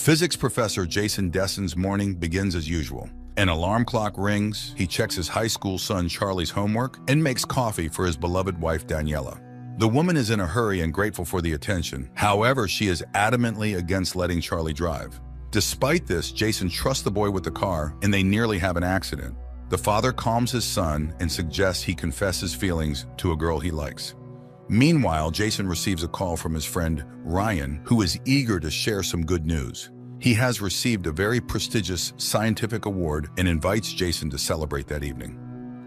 Physics professor Jason Dessen's morning begins as usual. An alarm clock rings, he checks his high school son Charlie's homework, and makes coffee for his beloved wife Daniela. The woman is in a hurry and grateful for the attention. However, she is adamantly against letting Charlie drive. Despite this, Jason trusts the boy with the car, and they nearly have an accident. The father calms his son and suggests he confess his feelings to a girl he likes. Meanwhile, Jason receives a call from his friend Ryan, who is eager to share some good news. He has received a very prestigious scientific award and invites Jason to celebrate that evening.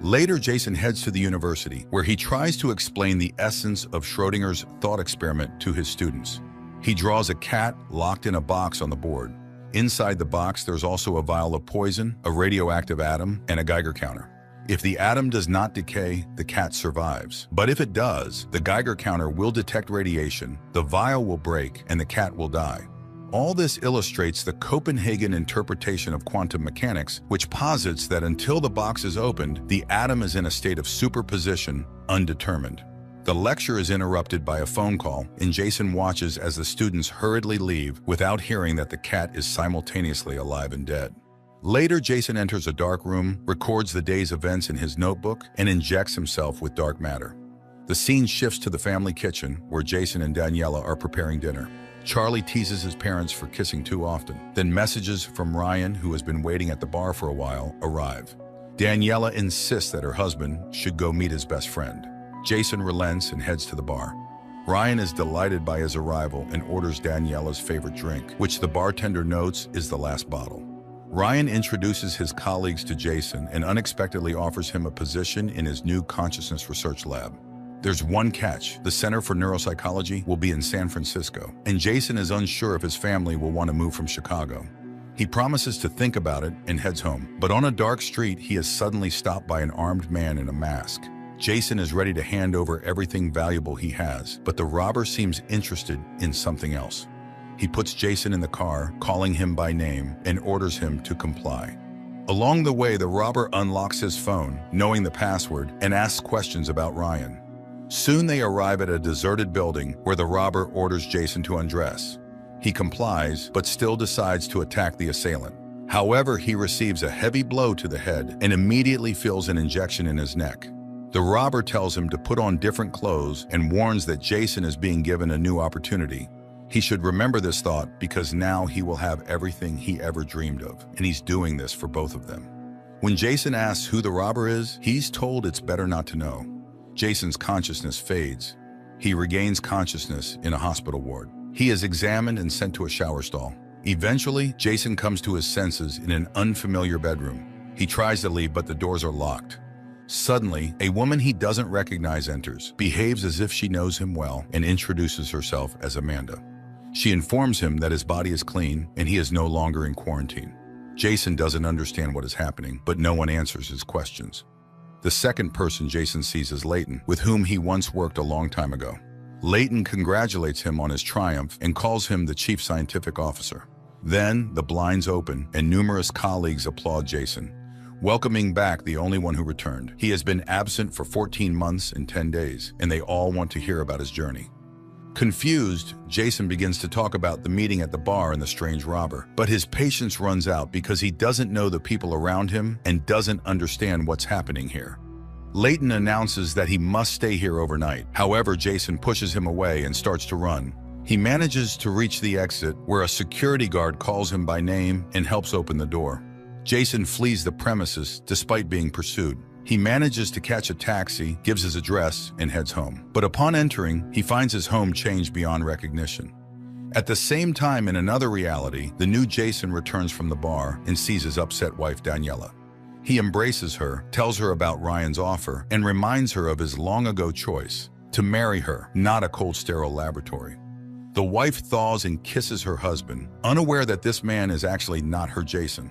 Later, Jason heads to the university, where he tries to explain the essence of Schrödinger's thought experiment to his students. He draws a cat locked in a box on the board. Inside the box, there's also a vial of poison, a radioactive atom, and a Geiger counter. If the atom does not decay, the cat survives. But if it does, the Geiger counter will detect radiation, the vial will break, and the cat will die. All this illustrates the Copenhagen interpretation of quantum mechanics, which posits that until the box is opened, the atom is in a state of superposition, undetermined. The lecture is interrupted by a phone call, and Jason watches as the students hurriedly leave without hearing that the cat is simultaneously alive and dead. Later, Jason enters a dark room, records the day's events in his notebook, and injects himself with dark matter. The scene shifts to the family kitchen, where Jason and Daniela are preparing dinner. Charlie teases his parents for kissing too often. Then messages from Ryan, who has been waiting at the bar for a while, arrive. Daniela insists that her husband should go meet his best friend. Jason relents and heads to the bar. Ryan is delighted by his arrival and orders Daniela's favorite drink, which the bartender notes is the last bottle. Ryan introduces his colleagues to Jason and unexpectedly offers him a position in his new consciousness research lab. There's one catch: the Center for Neuropsychology will be in San Francisco, and Jason is unsure if his family will want to move from Chicago. He promises to think about it and heads home, but on a dark street, he is suddenly stopped by an armed man in a mask. Jason is ready to hand over everything valuable he has, but the robber seems interested in something else. He puts Jason in the car, calling him by name, and orders him to comply. Along the way, the robber unlocks his phone, knowing the password, and asks questions about Ryan. Soon they arrive at a deserted building where the robber orders Jason to undress. He complies, but still decides to attack the assailant. However, he receives a heavy blow to the head and immediately feels an injection in his neck. The robber tells him to put on different clothes and warns that Jason is being given a new opportunity. He should remember this thought because now he will have everything he ever dreamed of, and he's doing this for both of them. When Jason asks who the robber is, he's told it's better not to know. Jason's consciousness fades. He regains consciousness in a hospital ward. He is examined and sent to a shower stall. Eventually, Jason comes to his senses in an unfamiliar bedroom. He tries to leave, but the doors are locked. Suddenly, a woman he doesn't recognize enters, behaves as if she knows him well, and introduces herself as Amanda. She informs him that his body is clean and he is no longer in quarantine. Jason doesn't understand what is happening, but no one answers his questions. The second person Jason sees is Leighton, with whom he once worked a long time ago. Leighton congratulates him on his triumph and calls him the chief scientific officer. Then, the blinds open and numerous colleagues applaud Jason, welcoming back the only one who returned. He has been absent for 14 months and 10 days, and they all want to hear about his journey. Confused, Jason begins to talk about the meeting at the bar and the strange robber, but his patience runs out because he doesn't know the people around him and doesn't understand what's happening here. Leighton announces that he must stay here overnight. However, Jason pushes him away and starts to run. He manages to reach the exit, where a security guard calls him by name and helps open the door. Jason flees the premises despite being pursued. He manages to catch a taxi, gives his address, and heads home. But upon entering, he finds his home changed beyond recognition. At the same time, in another reality, the new Jason returns from the bar and sees his upset wife, Daniela. He embraces her, tells her about Ryan's offer, and reminds her of his long-ago choice to marry her, not a cold, sterile laboratory. The wife thaws and kisses her husband, unaware that this man is actually not her Jason.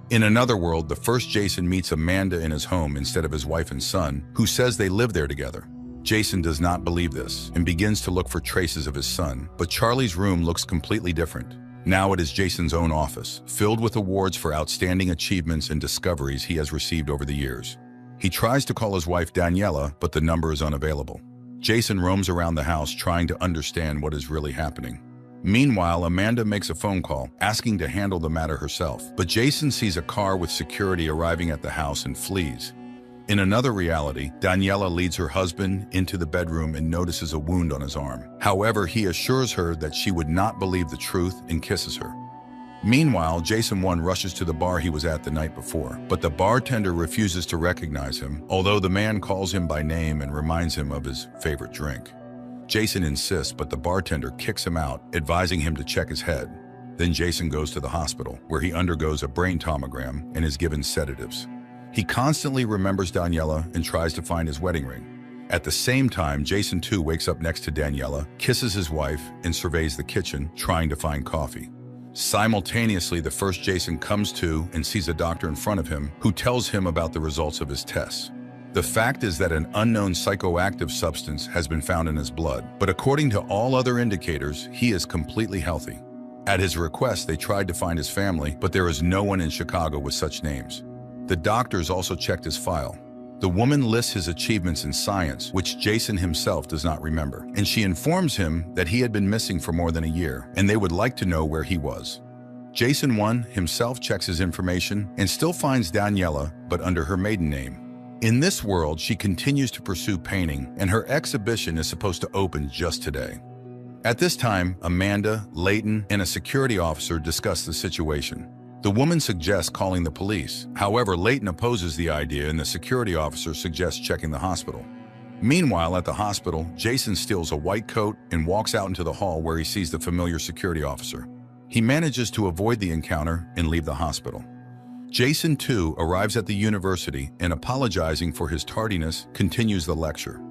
In another world, the first Jason meets Amanda in his home instead of his wife and son, who says they live there together. Jason does not believe this and begins to look for traces of his son, but Charlie's room looks completely different. Now it is Jason's own office, filled with awards for outstanding achievements and discoveries he has received over the years. He tries to call his wife Daniela, but the number is unavailable. Jason roams around the house trying to understand what is really happening. Meanwhile, Amanda makes a phone call, asking to handle the matter herself. But Jason sees a car with security arriving at the house and flees. In another reality, Daniela leads her husband into the bedroom and notices a wound on his arm. However, he assures her that she would not believe the truth and kisses her. Meanwhile, Jason 1 rushes to the bar he was at the night before, but the bartender refuses to recognize him, although the man calls him by name and reminds him of his favorite drink. Jason insists, but the bartender kicks him out, advising him to check his head. Then Jason goes to the hospital, where he undergoes a brain tomogram and is given sedatives. He constantly remembers Daniela and tries to find his wedding ring. At the same time, Jason 2 wakes up next to Daniela, kisses his wife, and surveys the kitchen, trying to find coffee. Simultaneously, the first Jason comes to and sees a doctor in front of him who tells him about the results of his tests. The fact is that an unknown psychoactive substance has been found in his blood, but according to all other indicators, he is completely healthy. At his request, they tried to find his family, but there is no one in Chicago with such names. The doctors also checked his file. The woman lists his achievements in science, which Jason himself does not remember, and she informs him that he had been missing for more than a year, and they would like to know where he was. Jason 1 himself checks his information and still finds Daniela, but under her maiden name. In this world, she continues to pursue painting, and her exhibition is supposed to open just today. At this time, Amanda, Leighton, and a security officer discuss the situation. The woman suggests calling the police. However, Leighton opposes the idea, and the security officer suggests checking the hospital. Meanwhile, at the hospital, Jason steals a white coat and walks out into the hall where he sees the familiar security officer. He manages to avoid the encounter and leave the hospital. Jason 2 arrives at the university and, apologizing for his tardiness, continues the lecture.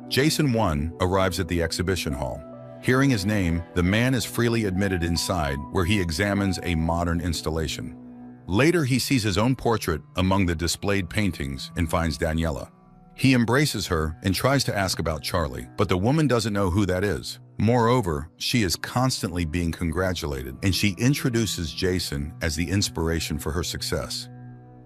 Jason 1 arrives at the exhibition hall. Hearing his name, the man is freely admitted inside, where he examines a modern installation. Later, he sees his own portrait among the displayed paintings and finds Daniela. He embraces her and tries to ask about Charlie, but the woman doesn't know who that is. Moreover, she is constantly being congratulated, and she introduces Jason as the inspiration for her success.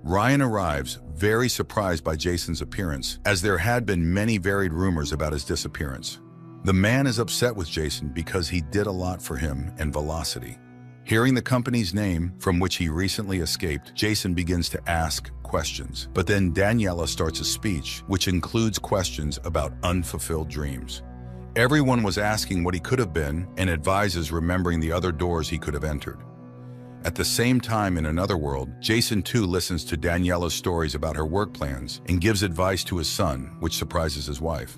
Ryan arrives, very surprised by Jason's appearance, as there had been many varied rumors about his disappearance. The man is upset with Jason because he did a lot for him and Velocity. Hearing the company's name, from which he recently escaped, Jason begins to ask questions. But then Daniela starts a speech, which includes questions about unfulfilled dreams. Everyone was asking what he could have been and advises remembering the other doors he could have entered. At the same time, in another world, Jason 2 listens to Daniela's stories about her work plans and gives advice to his son, which surprises his wife.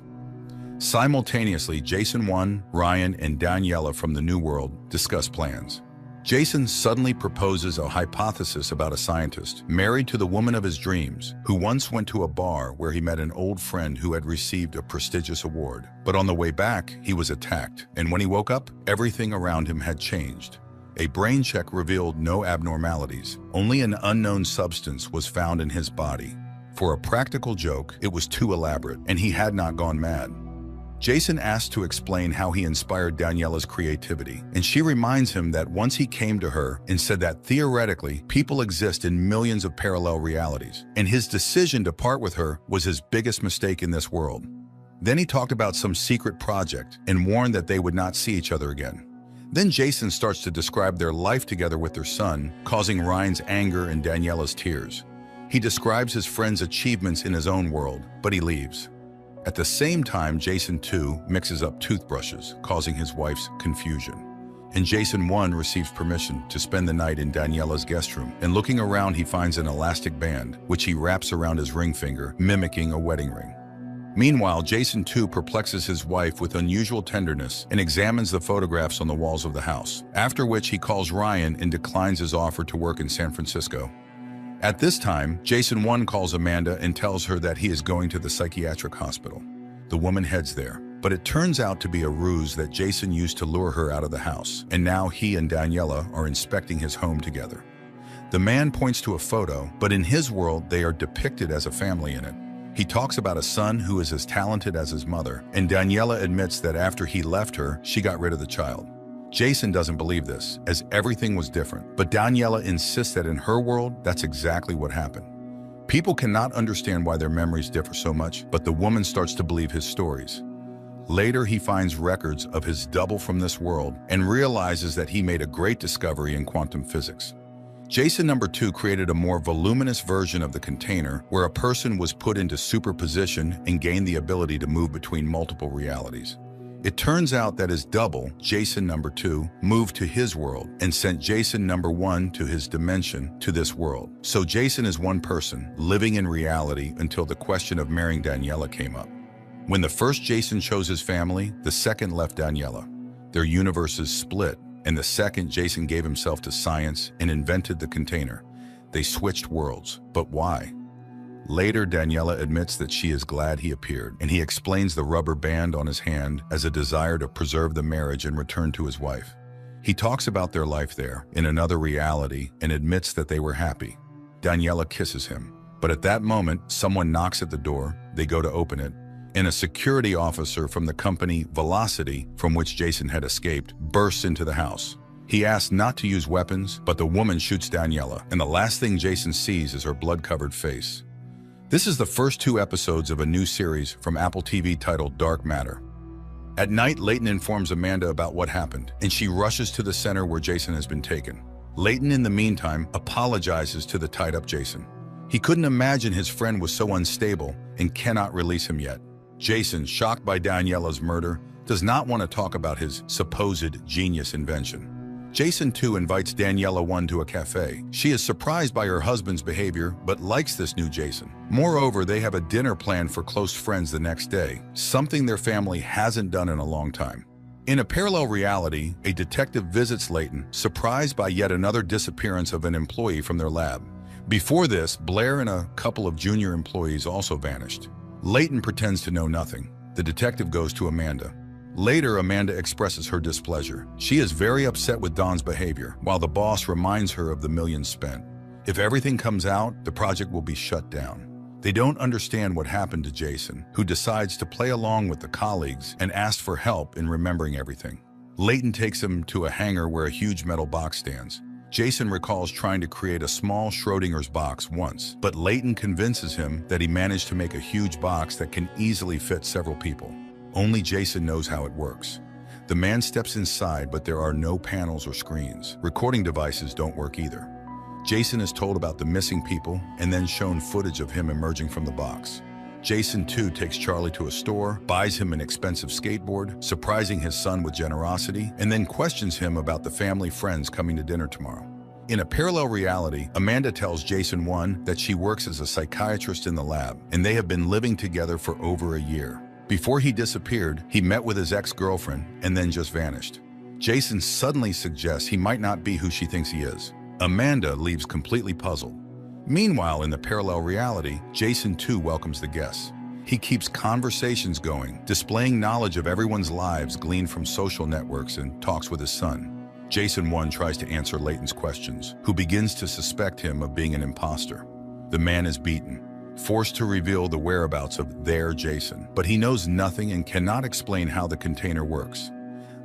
Simultaneously, Jason 1, Ryan, and Daniela from the New World discuss plans. Jason suddenly proposes a hypothesis about a scientist, married to the woman of his dreams, who once went to a bar where he met an old friend who had received a prestigious award. But on the way back, he was attacked, and when he woke up, everything around him had changed. A brain check revealed no abnormalities. Only an unknown substance was found in his body. For a practical joke, it was too elaborate, and he had not gone mad. Jason asks to explain how he inspired Daniela's creativity, and she reminds him that once he came to her and said that theoretically, people exist in millions of parallel realities, and his decision to part with her was his biggest mistake in this world. Then he talked about some secret project and warned that they would not see each other again. Then Jason starts to describe their life together with their son, causing Ryan's anger and Daniela's tears. He describes his friend's achievements in his own world, but he leaves. At the same time, Jason 2 mixes up toothbrushes, causing his wife's confusion. And Jason 1 receives permission to spend the night in Daniela's guest room, and looking around he finds an elastic band, which he wraps around his ring finger, mimicking a wedding ring. Meanwhile, Jason 2 perplexes his wife with unusual tenderness and examines the photographs on the walls of the house, after which he calls Ryan and declines his offer to work in San Francisco. At this time, Jason 1 calls Amanda and tells her that he is going to the psychiatric hospital. The woman heads there, but it turns out to be a ruse that Jason used to lure her out of the house, and now he and Daniela are inspecting his home together. The man points to a photo, but in his world they are depicted as a family in it. He talks about a son who is as talented as his mother, and Daniela admits that after he left her, she got rid of the child. Jason doesn't believe this, as everything was different, but Daniela insists that in her world, that's exactly what happened. People cannot understand why their memories differ so much, but the woman starts to believe his stories. Later, he finds records of his double from this world and realizes that he made a great discovery in quantum physics. Jason number 2 created a more voluminous version of the container where a person was put into superposition and gained the ability to move between multiple realities. It turns out that his double, Jason number 2, moved to his world and sent Jason number 1 to his dimension to this world. So Jason is one person, living in reality until the question of marrying Daniela came up. When the first Jason chose his family, the second left Daniela. Their universes split, and the second Jason gave himself to science and invented the container. They switched worlds, but why? Later, Daniela admits that she is glad he appeared, and he explains the rubber band on his hand as a desire to preserve the marriage and return to his wife. He talks about their life there, in another reality, and admits that they were happy. Daniela kisses him, but at that moment, someone knocks at the door. They go to open it, and a security officer from the company Velocity, from which Jason had escaped, bursts into the house. He asks not to use weapons, but the woman shoots Daniela, and the last thing Jason sees is her blood-covered face. This is the first 2 episodes of a new series from Apple TV titled Dark Matter. At night, Leighton informs Amanda about what happened, and she rushes to the center where Jason has been taken. Leighton, in the meantime, apologizes to the tied-up Jason. He couldn't imagine his friend was so unstable and cannot release him yet. Jason, shocked by Daniela's murder, does not want to talk about his supposed genius invention. Jason, too, invites Daniela 1 to a cafe. She is surprised by her husband's behavior, but likes this new Jason. Moreover, they have a dinner planned for close friends the next day, something their family hasn't done in a long time. In a parallel reality, a detective visits Leighton, surprised by yet another disappearance of an employee from their lab. Before this, Blair and a couple of junior employees also vanished. Leighton pretends to know nothing. The detective goes to Amanda. Later, Amanda expresses her displeasure. She is very upset with Dawn's behavior, while the boss reminds her of the millions spent. If everything comes out, the project will be shut down. They don't understand what happened to Jason, who decides to play along with the colleagues and asks for help in remembering everything. Leighton takes him to a hangar where a huge metal box stands. Jason recalls trying to create a small Schrodinger's box once, but Leighton convinces him that he managed to make a huge box that can easily fit several people. Only Jason knows how it works. The man steps inside, but there are no panels or screens. Recording devices don't work either. Jason is told about the missing people and then shown footage of him emerging from the box. Jason, too, takes Charlie to a store, buys him an expensive skateboard, surprising his son with generosity, and then questions him about the family friends coming to dinner tomorrow. In a parallel reality, Amanda tells Jason 1 that she works as a psychiatrist in the lab, and they have been living together for over a year. Before he disappeared, he met with his ex-girlfriend and then just vanished. Jason suddenly suggests he might not be who she thinks he is. Amanda leaves completely puzzled. Meanwhile, in the parallel reality, Jason too welcomes the guests. He keeps conversations going, displaying knowledge of everyone's lives gleaned from social networks, and talks with his son. Jason 1 tries to answer Leighton's questions, who begins to suspect him of being an imposter. The man is beaten, forced to reveal the whereabouts of their Jason, but he knows nothing and cannot explain how the container works.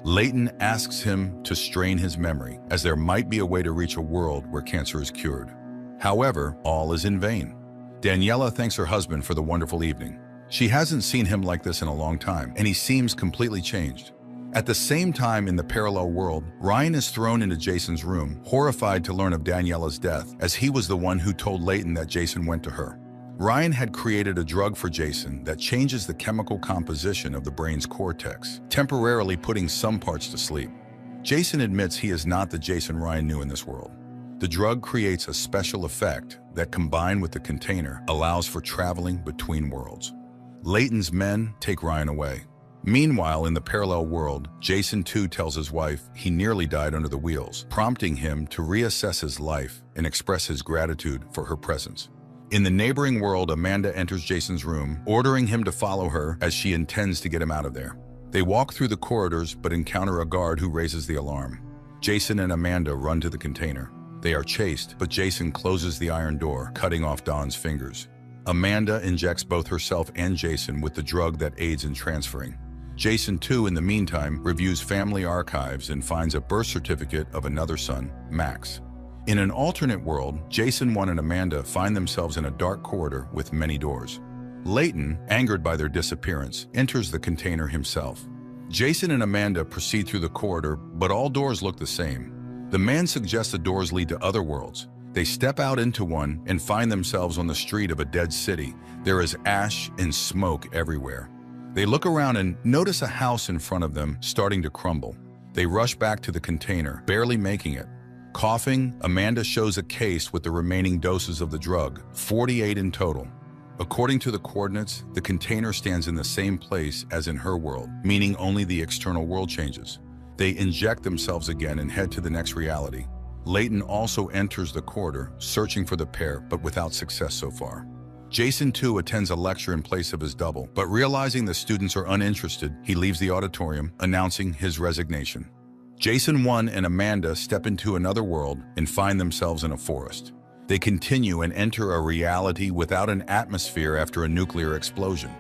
Leighton asks him to strain his memory, as there might be a way to reach a world where cancer is cured. However, all is in vain. Daniela thanks her husband for the wonderful evening. She hasn't seen him like this in a long time, and he seems completely changed. At the same time, in the parallel world, Ryan is thrown into Jason's room, horrified to learn of Daniela's death, as he was the one who told Leighton that Jason went to her. Ryan had created a drug for Jason that changes the chemical composition of the brain's cortex, temporarily putting some parts to sleep. Jason admits he is not the Jason Ryan knew in this world. The drug creates a special effect that, combined with the container, allows for traveling between worlds. Leighton's men take Ryan away. Meanwhile, in the parallel world, Jason too tells his wife he nearly died under the wheels, prompting him to reassess his life and express his gratitude for her presence. In the neighboring world, Amanda enters Jason's room, ordering him to follow her as she intends to get him out of there. They walk through the corridors but encounter a guard who raises the alarm. Jason and Amanda run to the container. They are chased, but Jason closes the iron door, cutting off Dawn's fingers. Amanda injects both herself and Jason with the drug that aids in transferring. Jason, too, in the meantime, reviews family archives and finds a birth certificate of another son, Max. In an alternate world, Jason 1 and Amanda find themselves in a dark corridor with many doors. Leighton, angered by their disappearance, enters the container himself. Jason and Amanda proceed through the corridor, but all doors look the same. The man suggests the doors lead to other worlds. They step out into one and find themselves on the street of a dead city. There is ash and smoke everywhere. They look around and notice a house in front of them starting to crumble. They rush back to the container, barely making it. Coughing, Amanda shows a case with the remaining doses of the drug, 48 in total. According to the coordinates, the container stands in the same place as in her world, meaning only the external world changes. They inject themselves again and head to the next reality. Leighton also enters the corridor, searching for the pair, but without success so far. Jason, too, attends a lecture in place of his double, but realizing the students are uninterested, he leaves the auditorium, announcing his resignation. Jason 1 and Amanda step into another world and find themselves in a forest. They continue and enter a reality without an atmosphere after a nuclear explosion.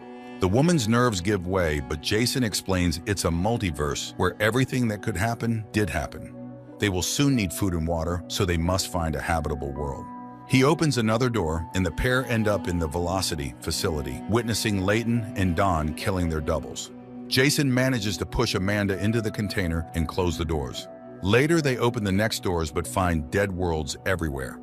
The woman's nerves give way, but Jason explains it's a multiverse where everything that could happen did happen. They will soon need food and water, so they must find a habitable world. He opens another door, and the pair end up in the Velocity facility, witnessing Leighton and Dawn killing their doubles. Jason manages to push Amanda into the container and close the doors. Later, they open the next doors but find dead worlds everywhere.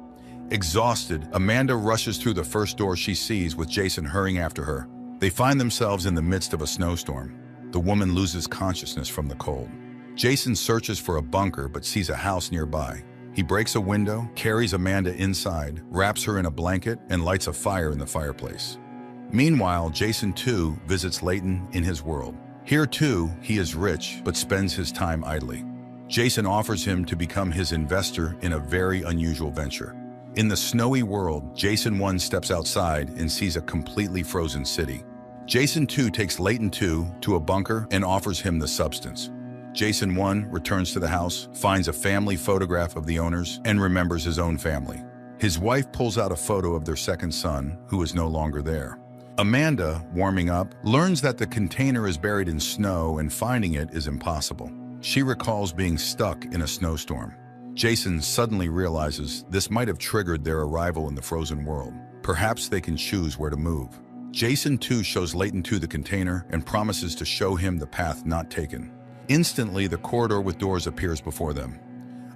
Exhausted, Amanda rushes through the first door she sees, with Jason hurrying after her. They find themselves in the midst of a snowstorm. The woman loses consciousness from the cold. Jason searches for a bunker but sees a house nearby. He breaks a window, carries Amanda inside, wraps her in a blanket, and lights a fire in the fireplace. Meanwhile, Jason, too, visits Leighton in his world. Here, too, he is rich, but spends his time idly. Jason offers him to become his investor in a very unusual venture. In the snowy world, Jason 1 steps outside and sees a completely frozen city. Jason 2 takes Leighton 2 to a bunker and offers him the substance. Jason 1 returns to the house, finds a family photograph of the owners, and remembers his own family. His wife pulls out a photo of their second son, who is no longer there. Amanda, warming up, learns that the container is buried in snow and finding it is impossible. She recalls being stuck in a snowstorm. Jason suddenly realizes this might have triggered their arrival in the frozen world. Perhaps they can choose where to move. Jason 2 shows Leighton 2 the container and promises to show him the path not taken. Instantly, the corridor with doors appears before them.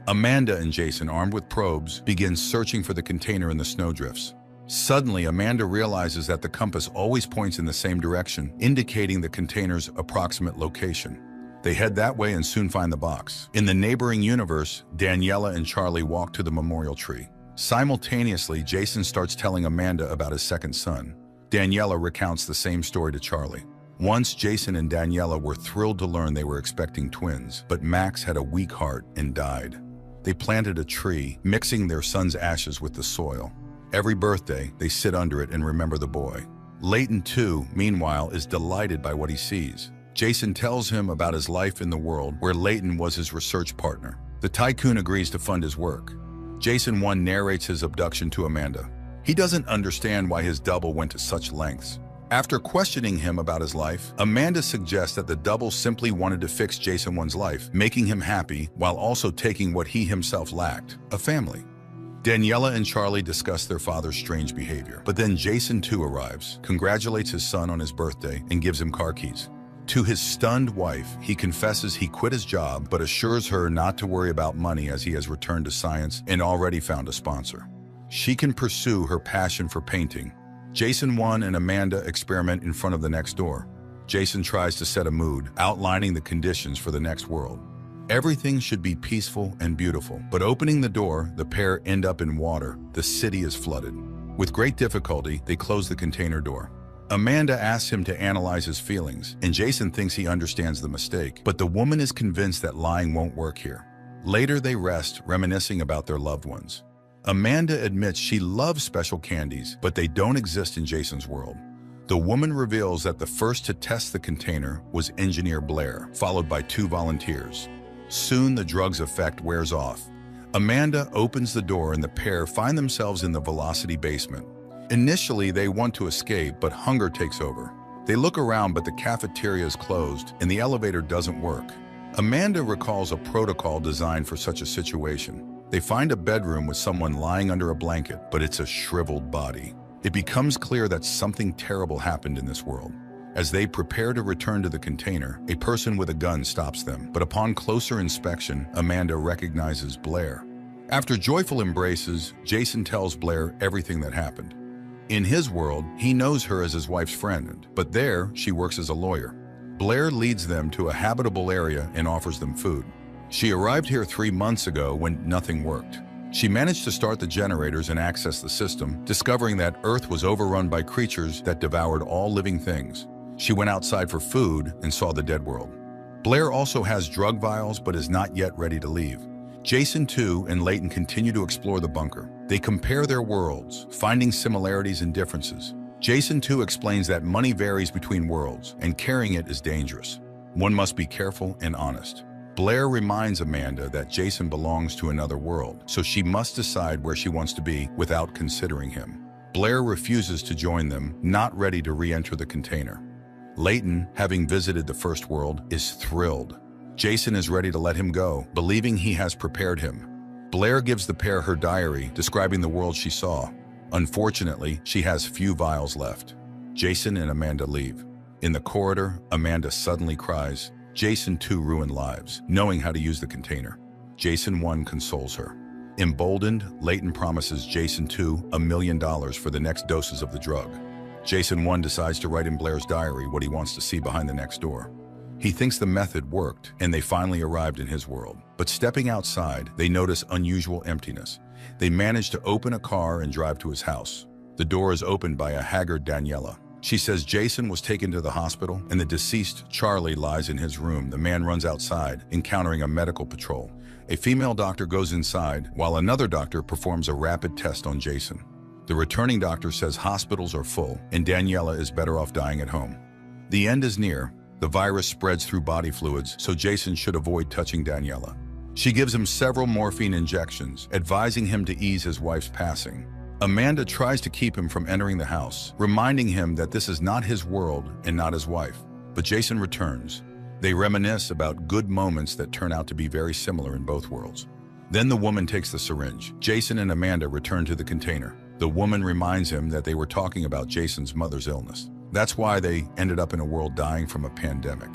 Amanda and Jason, armed with probes, begin searching for the container in the snowdrifts. Suddenly, Amanda realizes that the compass always points in the same direction, indicating the container's approximate location. They head that way and soon find the box. In the neighboring universe, Daniela and Charlie walk to the memorial tree. Simultaneously, Jason starts telling Amanda about his second son. Daniela recounts the same story to Charlie. Once, Jason and Daniela were thrilled to learn they were expecting twins, but Max had a weak heart and died. They planted a tree, mixing their son's ashes with the soil. Every birthday, they sit under it and remember the boy. Leighton, too, meanwhile, is delighted by what he sees. Jason tells him about his life in the world where Leighton was his research partner. The tycoon agrees to fund his work. Jason 1 narrates his abduction to Amanda. He doesn't understand why his double went to such lengths. After questioning him about his life, Amanda suggests that the double simply wanted to fix Jason 1's life, making him happy while also taking what he himself lacked, a family. Daniela and Charlie discuss their father's strange behavior, but then Jason 2 arrives, congratulates his son on his birthday, and gives him car keys. To his stunned wife, he confesses he quit his job, but assures her not to worry about money as he has returned to science and already found a sponsor. She can pursue her passion for painting. Jason 1 and Amanda experiment in front of the next door. Jason tries to set a mood, outlining the conditions for the next world. Everything should be peaceful and beautiful, but opening the door, the pair end up in water. The city is flooded. With great difficulty, they close the container door. Amanda asks him to analyze his feelings, and Jason thinks he understands the mistake, but the woman is convinced that lying won't work here. Later, they rest, reminiscing about their loved ones. Amanda admits she loves special candies, but they don't exist in Jason's world. The woman reveals that the first to test the container was Engineer Blair, followed by 2 volunteers. Soon, the drug's effect wears off. Amanda opens the door and the pair find themselves in the Velocity basement. Initially, they want to escape, but hunger takes over. They look around, but the cafeteria is closed and the elevator doesn't work. Amanda recalls a protocol designed for such a situation. They find a bedroom with someone lying under a blanket, but it's a shriveled body. It becomes clear that something terrible happened in this world. As they prepare to return to the container, a person with a gun stops them, but upon closer inspection, Amanda recognizes Blair. After joyful embraces, Jason tells Blair everything that happened. In his world, he knows her as his wife's friend, but there, she works as a lawyer. Blair leads them to a habitable area and offers them food. She arrived here 3 months ago when nothing worked. She managed to start the generators and access the system, discovering that Earth was overrun by creatures that devoured all living things. She went outside for food and saw the dead world. Blair also has drug vials but is not yet ready to leave. Jason, too, and Layton continue to explore the bunker. They compare their worlds, finding similarities and differences. Jason, too, explains that money varies between worlds, and carrying it is dangerous. One must be careful and honest. Blair reminds Amanda that Jason belongs to another world, so she must decide where she wants to be without considering him. Blair refuses to join them, not ready to re-enter the container. Layton, having visited the first world, is thrilled. Jason is ready to let him go, believing he has prepared him. Blair gives the pair her diary, describing the world she saw. Unfortunately, she has few vials left. Jason and Amanda leave. In the corridor, Amanda suddenly cries. Jason, too, ruined lives, knowing how to use the container. Jason 1 consoles her. Emboldened, Layton promises Jason 2 $1 million for the next doses of the drug. Jason 1 decides to write in Blair's diary what he wants to see behind the next door. He thinks the method worked, and they finally arrived in his world. But stepping outside, they notice unusual emptiness. They manage to open a car and drive to his house. The door is opened by a haggard Daniela. She says Jason was taken to the hospital, and the deceased, Charlie, lies in his room. The man runs outside, encountering a medical patrol. A female doctor goes inside, while another doctor performs a rapid test on Jason. The returning doctor says hospitals are full, and Daniela is better off dying at home. The end is near. The virus spreads through body fluids, so Jason should avoid touching Daniela. She gives him several morphine injections, advising him to ease his wife's passing. Amanda tries to keep him from entering the house, reminding him that this is not his world and not his wife. But Jason returns. They reminisce about good moments that turn out to be very similar in both worlds. Then the woman takes the syringe. Jason and Amanda return to the container. The woman reminds him that they were talking about Jason's mother's illness. That's why they ended up in a world dying from a pandemic.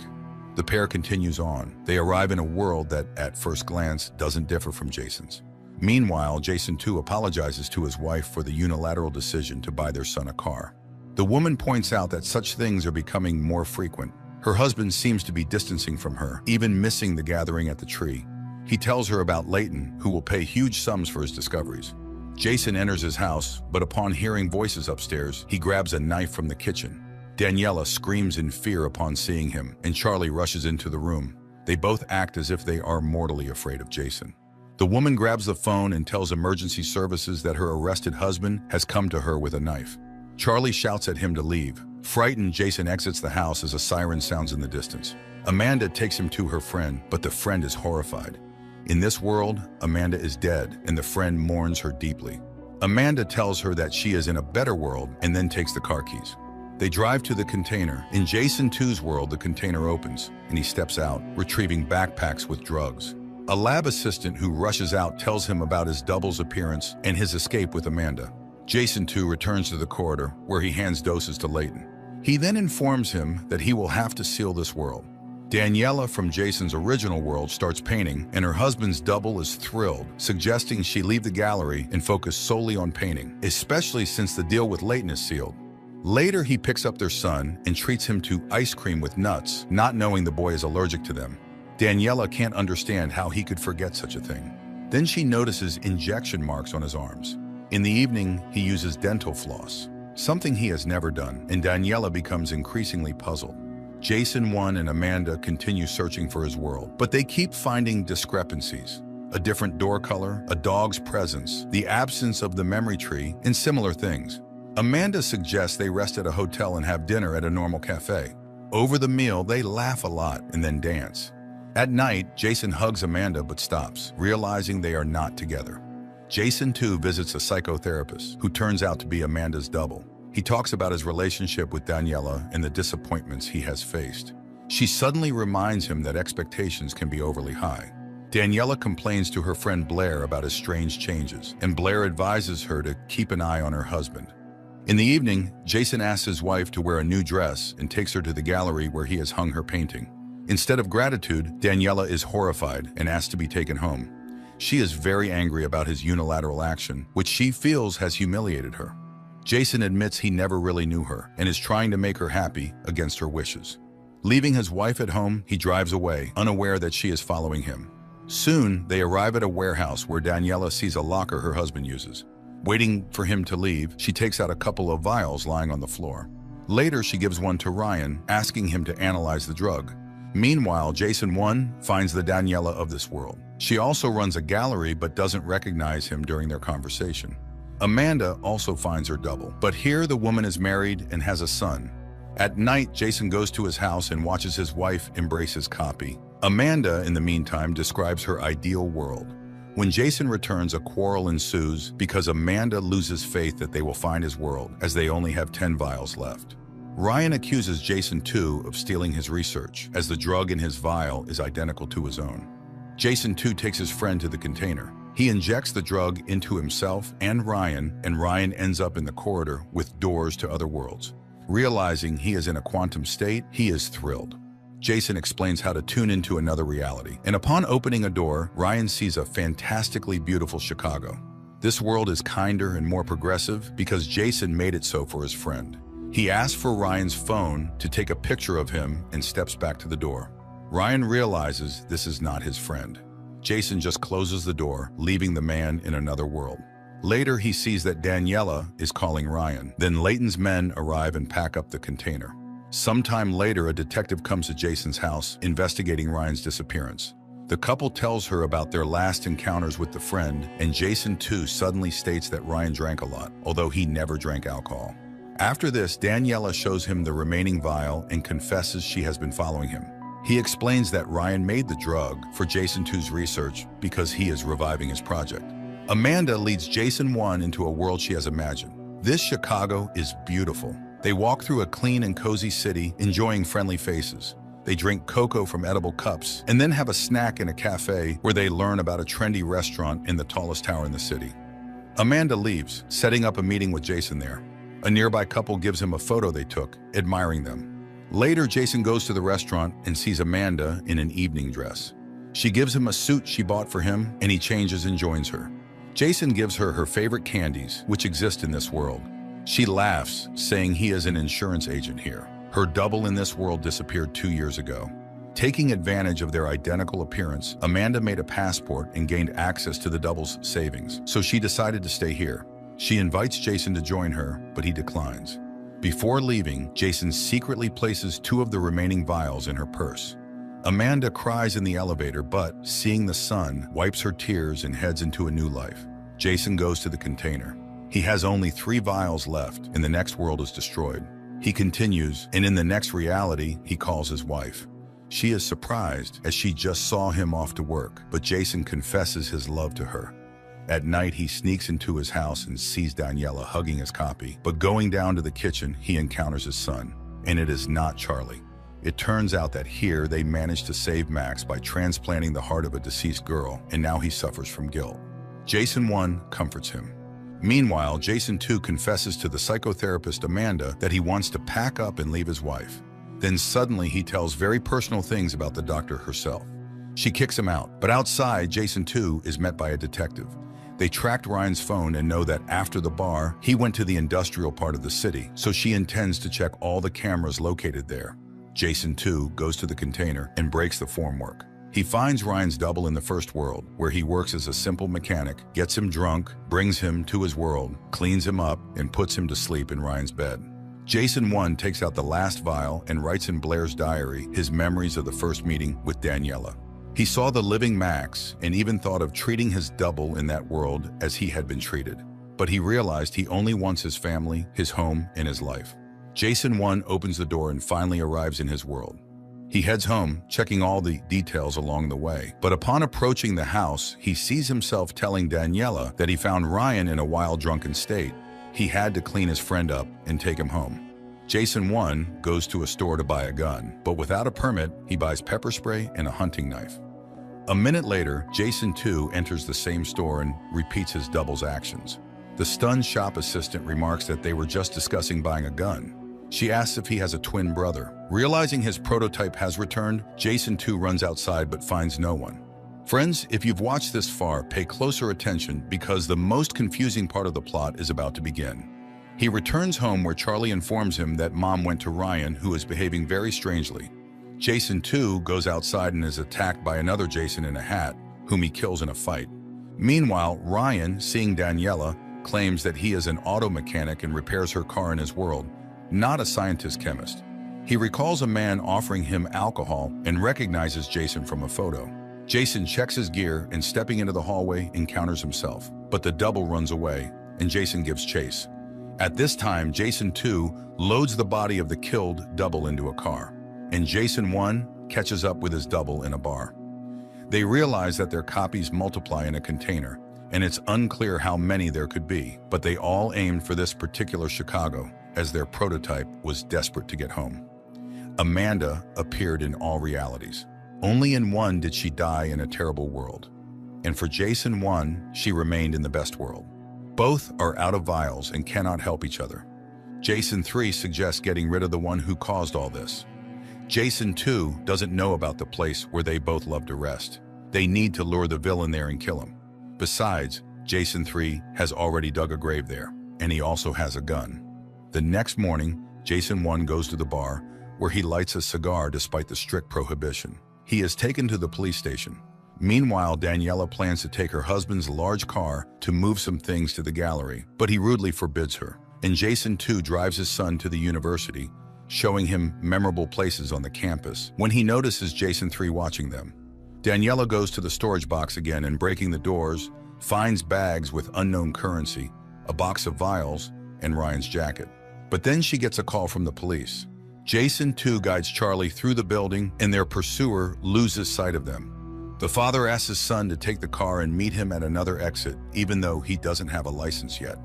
The pair continues on. They arrive in a world that, at first glance, doesn't differ from Jason's. Meanwhile, Jason, too, apologizes to his wife for the unilateral decision to buy their son a car. The woman points out that such things are becoming more frequent. Her husband seems to be distancing from her, even missing the gathering at the tree. He tells her about Layton, who will pay huge sums for his discoveries. Jason enters his house, but upon hearing voices upstairs, he grabs a knife from the kitchen. Daniela screams in fear upon seeing him, and Charlie rushes into the room. They both act as if they are mortally afraid of Jason. The woman grabs the phone and tells emergency services that her arrested husband has come to her with a knife. Charlie shouts at him to leave. Frightened, Jason exits the house as a siren sounds in the distance. Amanda takes him to her friend, but the friend is horrified. In this world, Amanda is dead, and the friend mourns her deeply. Amanda tells her that she is in a better world and then takes the car keys. They drive to the container. In Jason 2's world, the container opens, and he steps out, retrieving backpacks with drugs. A lab assistant who rushes out tells him about his double's appearance and his escape with Amanda. Jason 2 returns to the corridor, where he hands doses to Layton. He then informs him that he will have to seal this world. Daniela from Jason's original world starts painting, and her husband's double is thrilled, suggesting she leave the gallery and focus solely on painting, especially since the deal with Layton is sealed. Later, he picks up their son and treats him to ice cream with nuts, not knowing the boy is allergic to them. Daniela can't understand how he could forget such a thing. Then she notices injection marks on his arms. In the evening, he uses dental floss, something he has never done, and Daniela becomes increasingly puzzled. Jason 1 and Amanda continue searching for his world, but they keep finding discrepancies. A different door color, a dog's presence, the absence of the memory tree, and similar things. Amanda suggests they rest at a hotel and have dinner at a normal cafe. Over the meal, they laugh a lot and then dance. At night, Jason hugs Amanda but stops, realizing they are not together. Jason 2 visits a psychotherapist, who turns out to be Amanda's double. He talks about his relationship with Daniela and the disappointments he has faced. She suddenly reminds him that expectations can be overly high. Daniela complains to her friend Blair about his strange changes, and Blair advises her to keep an eye on her husband. In the evening, Jason asks his wife to wear a new dress and takes her to the gallery where he has hung her painting. Instead of gratitude, Daniela is horrified and asks to be taken home. She is very angry about his unilateral action, which she feels has humiliated her. Jason admits he never really knew her and is trying to make her happy against her wishes. Leaving his wife at home, he drives away, unaware that she is following him. Soon, they arrive at a warehouse where Daniela sees a locker her husband uses. Waiting for him to leave, she takes out a couple of vials lying on the floor. Later, she gives one to Ryan, asking him to analyze the drug. Meanwhile, Jason 1 finds the Daniela of this world. She also runs a gallery but doesn't recognize him during their conversation. Amanda also finds her double, but here the woman is married and has a son. At night, Jason goes to his house and watches his wife embrace his copy. Amanda, in the meantime, describes her ideal world. When Jason returns, a quarrel ensues because Amanda loses faith that they will find his world, as they only have 10 vials left. Ryan accuses Jason 2 of stealing his research, as the drug in his vial is identical to his own. Jason 2 takes his friend to the container. He injects the drug into himself and Ryan ends up in the corridor with doors to other worlds. Realizing he is in a quantum state, he is thrilled. Jason explains how to tune into another reality, and upon opening a door, Ryan sees a fantastically beautiful Chicago. This world is kinder and more progressive because Jason made it so for his friend. He asks for Ryan's phone to take a picture of him and steps back to the door. Ryan realizes this is not his friend. Jason just closes the door, leaving the man in another world. Later, he sees that Daniela is calling Ryan. Then Layton's men arrive and pack up the container. Sometime later, a detective comes to Jason's house, investigating Ryan's disappearance. The couple tells her about their last encounters with the friend, and Jason too suddenly states that Ryan drank a lot, although he never drank alcohol. After this, Daniela shows him the remaining vial and confesses she has been following him. He explains that Ryan made the drug for Jason 2's research because he is reviving his project. Amanda leads Jason 1 into a world she has imagined. This Chicago is beautiful. They walk through a clean and cozy city, enjoying friendly faces. They drink cocoa from edible cups, and then have a snack in a cafe where they learn about a trendy restaurant in the tallest tower in the city. Amanda leaves, setting up a meeting with Jason there. A nearby couple gives him a photo they took, admiring them. Later, Jason goes to the restaurant and sees Amanda in an evening dress. She gives him a suit she bought for him, and he changes and joins her. Jason gives her her favorite candies, which exist in this world. She laughs, saying he is an insurance agent here. Her double in this world disappeared 2 years ago. Taking advantage of their identical appearance, Amanda made a passport and gained access to the double's savings, so she decided to stay here. She invites Jason to join her, but he declines. Before leaving, Jason secretly places 2 of the remaining vials in her purse. Amanda cries in the elevator, but, seeing the sun, wipes her tears and heads into a new life. Jason goes to the container. He has only 3 vials left, and the next world is destroyed. He continues, and in the next reality, he calls his wife. She is surprised, as she just saw him off to work, but Jason confesses his love to her. At night, he sneaks into his house and sees Daniela hugging his copy, but going down to the kitchen, he encounters his son, and it is not Charlie. It turns out that here they managed to save Max by transplanting the heart of a deceased girl, and now he suffers from guilt. Jason 1 comforts him. Meanwhile, Jason 2 confesses to the psychotherapist Amanda that he wants to pack up and leave his wife. Then suddenly he tells very personal things about the doctor herself. She kicks him out, but outside, Jason 2 is met by a detective. They tracked Ryan's phone and know that after the bar, he went to the industrial part of the city, so she intends to check all the cameras located there. Jason 2 goes to the container and breaks the formwork. He finds Ryan's double in the first world, where he works as a simple mechanic, gets him drunk, brings him to his world, cleans him up, and puts him to sleep in Ryan's bed. Jason 1 takes out the last vial and writes in Blair's diary his memories of the first meeting with Daniela. He saw the living Max and even thought of treating his double in that world as he had been treated. But he realized he only wants his family, his home, and his life. Jason 1 opens the door and finally arrives in his world. He heads home, checking all the details along the way. But upon approaching the house, he sees himself telling Daniela that he found Ryan in a wild, drunken state. He had to clean his friend up and take him home. Jason 1 goes to a store to buy a gun, but without a permit, he buys pepper spray and a hunting knife. A minute later, Jason 2 enters the same store and repeats his double's actions. The stunned shop assistant remarks that they were just discussing buying a gun. She asks if he has a twin brother. Realizing his prototype has returned, Jason too runs outside but finds no one. Friends, if you've watched this far, pay closer attention because the most confusing part of the plot is about to begin. He returns home where Charlie informs him that Mom went to Ryan, who is behaving very strangely. Jason too goes outside and is attacked by another Jason in a hat, whom he kills in a fight. Meanwhile, Ryan, seeing Daniela, claims that he is an auto mechanic and repairs her car in his world, not a scientist-chemist. He recalls a man offering him alcohol and recognizes Jason from a photo. Jason checks his gear and, stepping into the hallway, encounters himself. But the double runs away, and Jason gives chase. At this time, Jason 2 loads the body of the killed double into a car, and Jason 1 catches up with his double in a bar. They realize that their copies multiply in a container, and it's unclear how many there could be, but they all aimed for this particular Chicago, as their prototype was desperate to get home. Amanda appeared in all realities. Only in one did she die in a terrible world. And for Jason 1, she remained in the best world. Both are out of vials and cannot help each other. Jason 3 suggests getting rid of the one who caused all this. Jason 2 doesn't know about the place where they both love to rest. They need to lure the villain there and kill him. Besides, Jason 3 has already dug a grave there, and he also has a gun. The next morning, Jason 1 goes to the bar, where he lights a cigar despite the strict prohibition. He is taken to the police station. Meanwhile, Daniela plans to take her husband's large car to move some things to the gallery, but he rudely forbids her. And Jason 2 drives his son to the university, showing him memorable places on the campus, when he notices Jason 3 watching them. Daniela goes to the storage box again and, breaking the doors, finds bags with unknown currency, a box of vials, and Ryan's jacket. But then she gets a call from the police. Jason 2 guides Charlie through the building, and their pursuer loses sight of them. The father asks his son to take the car and meet him at another exit, even though he doesn't have a license yet.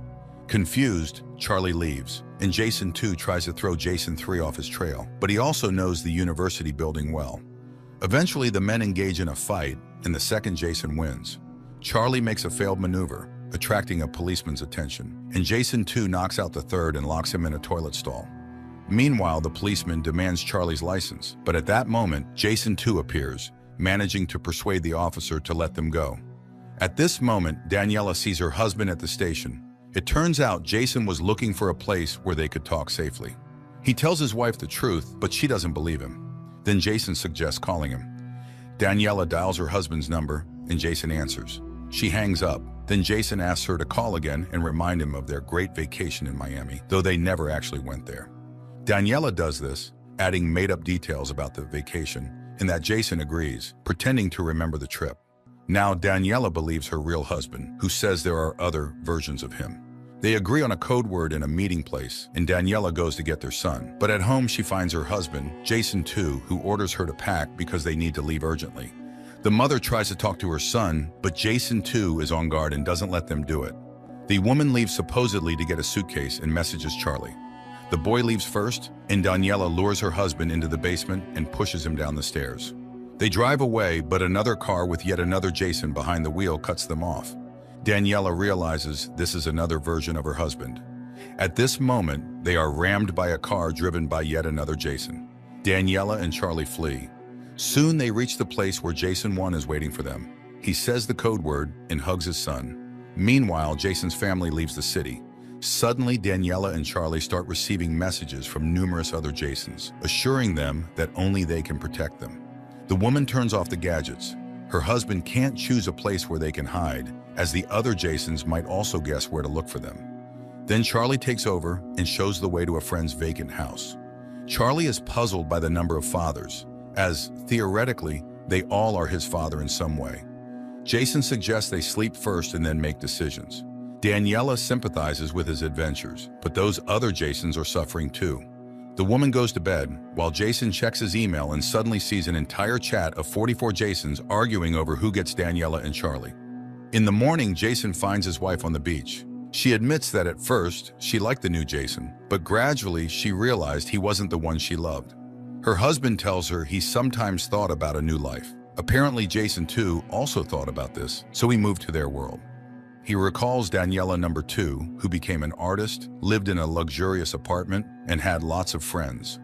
Confused, Charlie leaves, and Jason 2 tries to throw Jason 3 off his trail, but he also knows the university building well. Eventually, the men engage in a fight, and the second Jason wins. Charlie makes a failed maneuver, attracting a policeman's attention, and Jason 2 knocks out the third and locks him in a toilet stall. Meanwhile, the policeman demands Charlie's license, but at that moment, Jason 2 appears, managing to persuade the officer to let them go. At this moment, Daniela sees her husband at the station. It turns out Jason was looking for a place where they could talk safely. He tells his wife the truth, but she doesn't believe him. Then Jason suggests calling him. Daniela dials her husband's number, and Jason answers. She hangs up. Then Jason asks her to call again and remind him of their great vacation in Miami, though they never actually went there. Daniela does this, adding made-up details about the vacation, and that Jason agrees, pretending to remember the trip. Now Daniela believes her real husband, who says there are other versions of him. They agree on a code word in a meeting place, and Daniela goes to get their son. But at home she finds her husband, Jason 2, who orders her to pack because they need to leave urgently. The mother tries to talk to her son, but Jason 2 is on guard and doesn't let them do it. The woman leaves supposedly to get a suitcase and messages Charlie. The boy leaves first, and Daniela lures her husband into the basement and pushes him down the stairs. They drive away, but another car with yet another Jason behind the wheel cuts them off. Daniela realizes this is another version of her husband. At this moment, they are rammed by a car driven by yet another Jason. Daniela and Charlie flee. Soon they reach the place where Jason 1 is waiting for them. He says the code word and hugs his son. Meanwhile, Jason's family leaves the city. Suddenly, Daniela and Charlie start receiving messages from numerous other Jasons, assuring them that only they can protect them. The woman turns off the gadgets. Her husband can't choose a place where they can hide, as the other Jasons might also guess where to look for them. Then Charlie takes over and shows the way to a friend's vacant house. Charlie is puzzled by the number of fathers, as, theoretically, they all are his father in some way. Jason suggests they sleep first and then make decisions. Daniela sympathizes with his adventures, but those other Jasons are suffering too. The woman goes to bed, while Jason checks his email and suddenly sees an entire chat of 44 Jasons arguing over who gets Daniela and Charlie. In the morning, Jason finds his wife on the beach. She admits that at first, she liked the new Jason, but gradually she realized he wasn't the one she loved. Her husband tells her he sometimes thought about a new life. Apparently, Jason 2 also thought about this, so he moved to their world. He recalls Daniela number 2, who became an artist, lived in a luxurious apartment, and had lots of friends.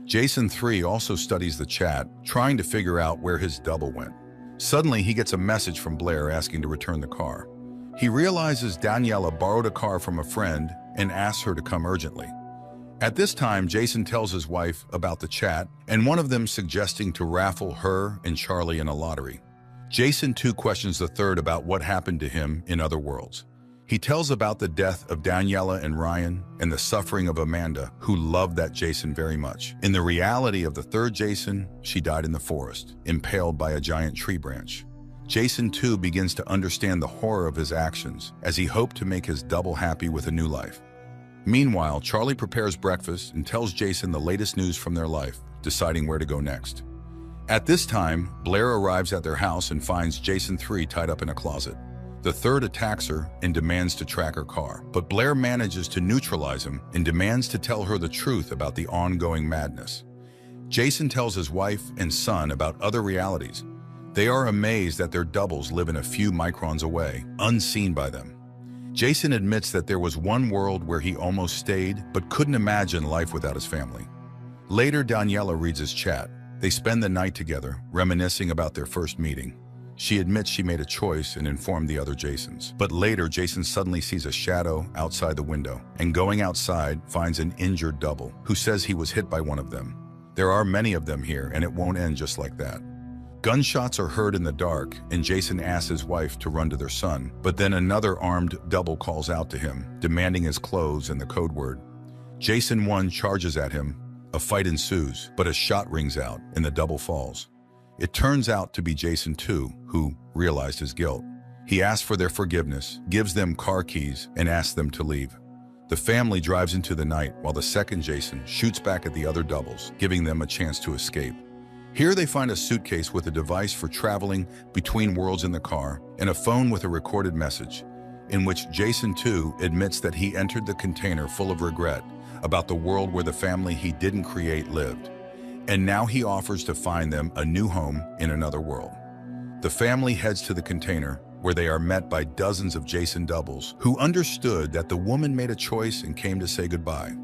Jason 3 also studies the chat, trying to figure out where his double went. Suddenly, he gets a message from Blair asking to return the car. He realizes Daniela borrowed a car from a friend and asks her to come urgently. At this time, Jason tells his wife about the chat, and one of them suggesting to raffle her and Charlie in a lottery. Jason 2 questions the third about what happened to him in other worlds. He tells about the death of Daniela and Ryan and the suffering of Amanda, who loved that Jason very much. In the reality of the third Jason, she died in the forest, impaled by a giant tree branch. Jason 2 begins to understand the horror of his actions as he hoped to make his double happy with a new life. Meanwhile, Charlie prepares breakfast and tells Jason the latest news from their life, deciding where to go next. At this time, Blair arrives at their house and finds Jason 3 tied up in a closet. The third attacks her and demands to track her car, but Blair manages to neutralize him and demands to tell her the truth about the ongoing madness. Jason tells his wife and son about other realities. They are amazed that their doubles live in a few microns away, unseen by them. Jason admits that there was one world where he almost stayed, but couldn't imagine life without his family. Later, Daniela reads his chat. They spend the night together, reminiscing about their first meeting. She admits she made a choice and informed the other Jasons. But later, Jason suddenly sees a shadow outside the window, and going outside, finds an injured double, who says he was hit by one of them. There are many of them here, and it won't end just like that. Gunshots are heard in the dark, and Jason asks his wife to run to their son, but then another armed double calls out to him, demanding his clothes and the code word. Jason 1 charges at him. A fight ensues, but a shot rings out, and the double falls. It turns out to be Jason 2, who realized his guilt. He asks for their forgiveness, gives them car keys, and asks them to leave. The family drives into the night while the second Jason shoots back at the other doubles, giving them a chance to escape. Here they find a suitcase with a device for traveling between worlds in the car and a phone with a recorded message, in which Jason 2 admits that he entered the container full of regret about the world where the family he didn't create lived. And now he offers to find them a new home in another world. The family heads to the container, where they are met by dozens of Jason doubles who understood that the woman made a choice and came to say goodbye.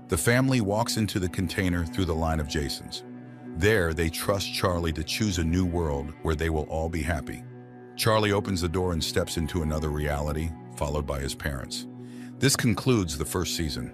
The family walks into the container through the line of Jasons. There, they trust Charlie to choose a new world where they will all be happy. Charlie opens the door and steps into another reality, followed by his parents. This concludes the first season.